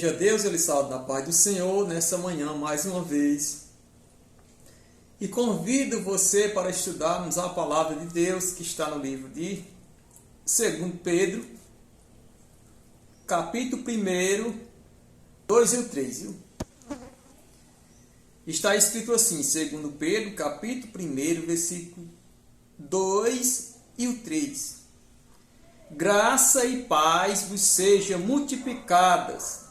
Seja Deus, eu lhe saúdo na paz do Senhor nessa manhã mais uma vez. E convido você para estudarmos a palavra de Deus que está no livro de 2 Pedro, capítulo 1, 2 e 3. Viu? Está escrito assim, 2 Pedro, capítulo 1, versículo 2 e 3. Graça e paz vos sejam multiplicadas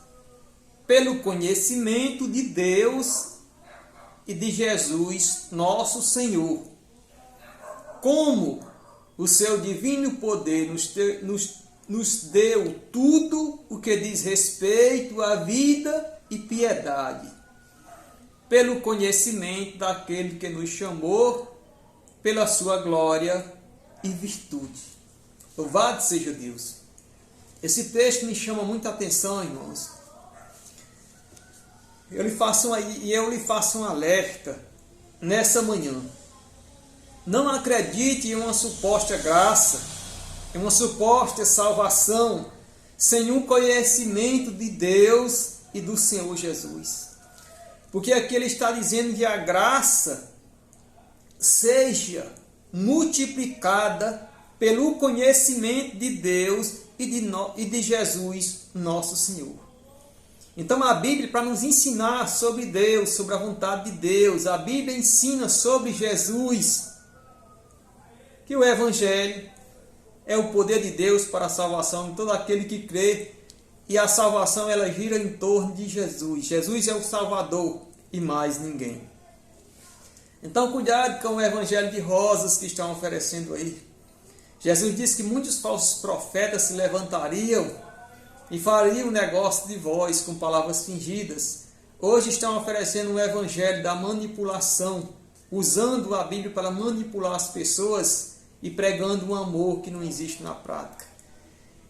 pelo conhecimento de Deus e de Jesus, nosso Senhor. Como o seu divino poder nos deu tudo o que diz respeito à vida e piedade, pelo conhecimento daquele que nos chamou, pela sua glória e virtude. Louvado seja Deus. Esse texto me chama muita atenção, irmãos. Eu lhe faço um alerta nessa manhã. Não acredite em uma suposta graça, em uma suposta salvação, sem um conhecimento de Deus e do Senhor Jesus. Porque aqui ele está dizendo que a graça seja multiplicada pelo conhecimento de Deus e de Jesus, nosso Senhor. Então a Bíblia, para nos ensinar sobre Deus, sobre a vontade de Deus, a Bíblia ensina sobre Jesus, que o Evangelho é o poder de Deus para a salvação de todo aquele que crê, e a salvação ela gira em torno de Jesus. Jesus é o Salvador e mais ninguém. Então cuidado com o Evangelho de rosas que estão oferecendo aí. Jesus disse que muitos falsos profetas se levantariam e fariam negócio de vós com palavras fingidas. Hoje estão oferecendo um evangelho da manipulação, usando a Bíblia para manipular as pessoas e pregando um amor que não existe na prática.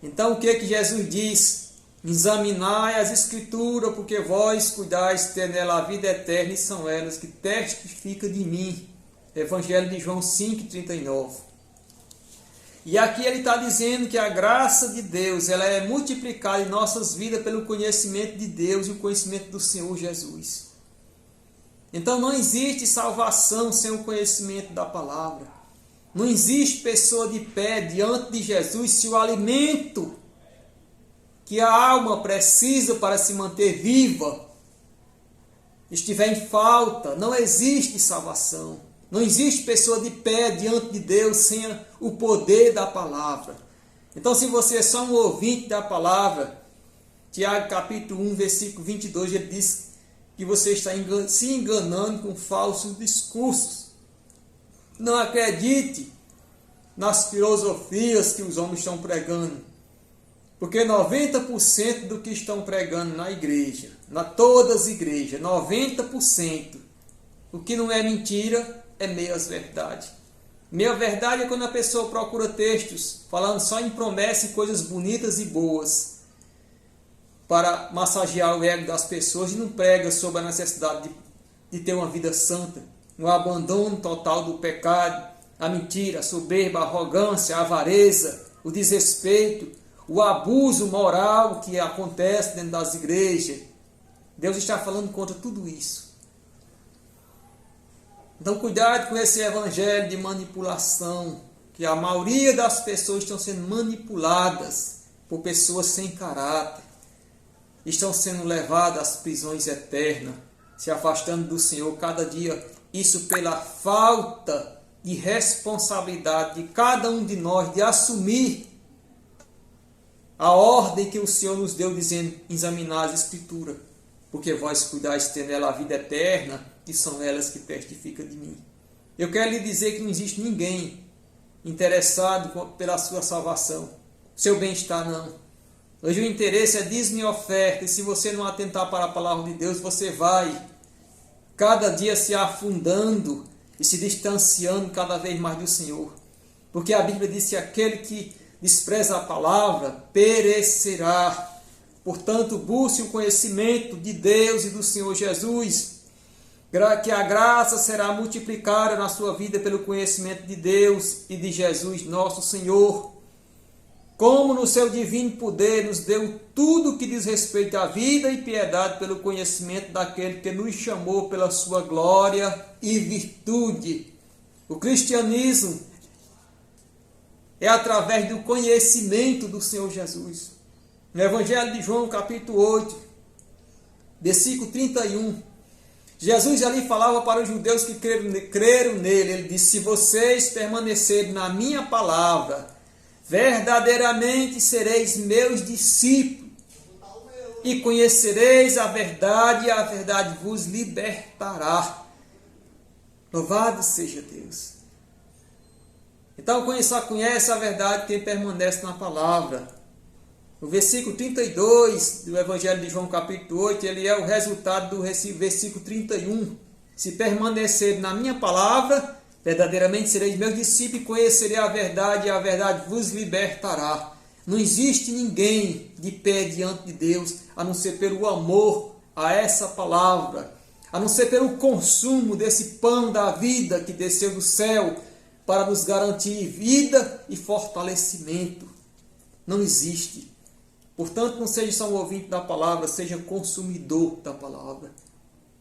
Então o que Jesus diz? Examinai as Escrituras, porque vós cuidais de ter nela a vida eterna, e são elas que testificam de mim. Evangelho de João 5,39. E aqui ele está dizendo que a graça de Deus ela é multiplicada em nossas vidas pelo conhecimento de Deus e o conhecimento do Senhor Jesus. Então não existe salvação sem o conhecimento da palavra. Não existe pessoa de pé diante de Jesus se o alimento que a alma precisa para se manter viva estiver em falta. Não existe salvação. Não existe pessoa de pé diante de Deus sem o poder da palavra. Então, se você é só um ouvinte da palavra, Tiago capítulo 1, versículo 22, ele diz que você está se enganando com falsos discursos. Não acredite nas filosofias que os homens estão pregando. Porque 90% do que estão pregando na igreja, todas as igrejas, 90%, o que não é mentira, é meias verdade. Meia verdade é quando a pessoa procura textos falando só em promessa e coisas bonitas e boas para massagear o ego das pessoas e não prega sobre a necessidade de ter uma vida santa, no abandono total do pecado, a mentira, a soberba, a arrogância, a avareza, o desrespeito, o abuso moral que acontece dentro das igrejas. Deus está falando contra tudo isso. Então cuidado com esse evangelho de manipulação, que a maioria das pessoas estão sendo manipuladas por pessoas sem caráter, estão sendo levadas às prisões eternas, se afastando do Senhor cada dia, isso pela falta de responsabilidade de cada um de nós de assumir a ordem que o Senhor nos deu, dizendo, examinar as Escrituras, porque vós cuidais de ter nela a vida eterna, que são elas que testificam de mim. Eu quero lhe dizer que não existe ninguém interessado pela sua salvação, seu bem-estar não. Hoje o interesse é dízimo e oferta, e se você não atentar para a palavra de Deus, você vai cada dia se afundando e se distanciando cada vez mais do Senhor. Porque a Bíblia diz que aquele que despreza a palavra perecerá. Portanto, busque o conhecimento de Deus e do Senhor Jesus, que a graça será multiplicada na sua vida pelo conhecimento de Deus e de Jesus, nosso Senhor. como no seu divino poder nos deu tudo que diz respeito à vida e piedade pelo conhecimento daquele que nos chamou pela sua glória e virtude. O cristianismo é através do conhecimento do Senhor Jesus. No Evangelho de João, capítulo 8, versículo 31, Jesus ali falava para os judeus que creram nele. Ele disse: se vocês permanecerem na minha palavra, verdadeiramente sereis meus discípulos e conhecereis a verdade, e a verdade vos libertará. Louvado seja Deus. Então só conhece a verdade quem permanece na palavra. O versículo 32 do Evangelho de João capítulo 8, ele é o resultado do versículo 31. Se permanecer na minha palavra, verdadeiramente sereis meus discípulos e conhecerei a verdade, e a verdade vos libertará. Não existe ninguém de pé diante de Deus, a não ser pelo amor a essa palavra, a não ser pelo consumo desse pão da vida que desceu do céu para nos garantir vida e fortalecimento. Não existe. Portanto, não seja só um ouvinte da palavra, seja consumidor da palavra.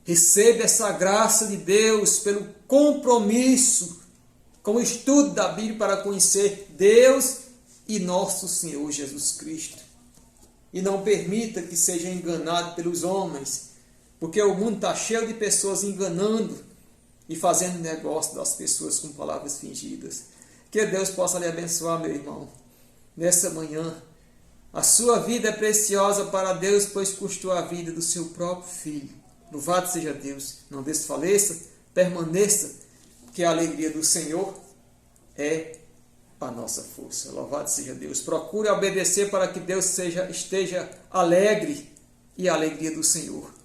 Receba essa graça de Deus pelo compromisso com o estudo da Bíblia para conhecer Deus e nosso Senhor Jesus Cristo. E não permita que seja enganado pelos homens, porque o mundo está cheio de pessoas enganando e fazendo negócio das pessoas com palavras fingidas. Que Deus possa lhe abençoar, meu irmão, nessa manhã. A sua vida é preciosa para Deus, pois custou a vida do seu próprio Filho. Louvado seja Deus. Não desfaleça, permaneça, que a alegria do Senhor é a nossa força. Louvado seja Deus. Procure obedecer para que Deus esteja alegre, e a alegria do Senhor